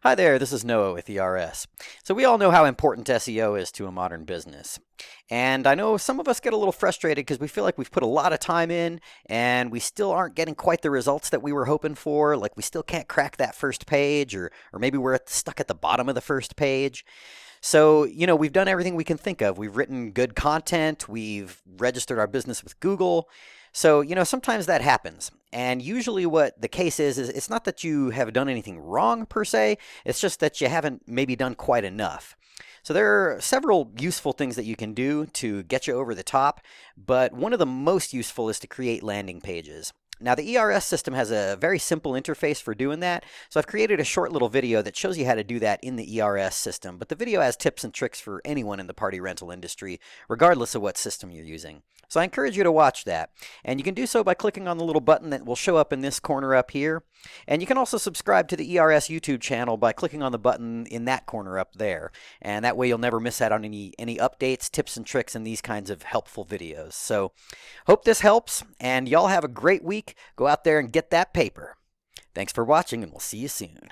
Hi there, this is Noah with ERS. So we all know how important SEO is to a modern business. And I know some of us get a little frustrated because we feel like we've put a lot of time in and we still aren't getting quite the results that we were hoping for. Like we still can't crack that first page, or maybe we're stuck at the bottom of the first page. So, we've done everything we can think of. We've written good content, we've registered our business with Google. So, sometimes that happens. And usually what the case is it's not that you have done anything wrong per se, it's just that you haven't maybe done quite enough. So there are several useful things that you can do to get you over the top, but one of the most useful is to create landing pages. Now, the ERS system has a very simple interface for doing that, so I've created a short little video that shows you how to do that in the ERS system, but the video has tips and tricks for anyone in the party rental industry, regardless of what system you're using. So I encourage you to watch that, and you can do so by clicking on the little button that will show up in this corner up here, and you can also subscribe to the ERS YouTube channel by clicking on the button in that corner up there, and that way you'll never miss out on any updates, tips, and tricks, and these kinds of helpful videos. So hope this helps, and y'all have a great week. Go out there and get that paper. Thanks for watching, and we'll see you soon.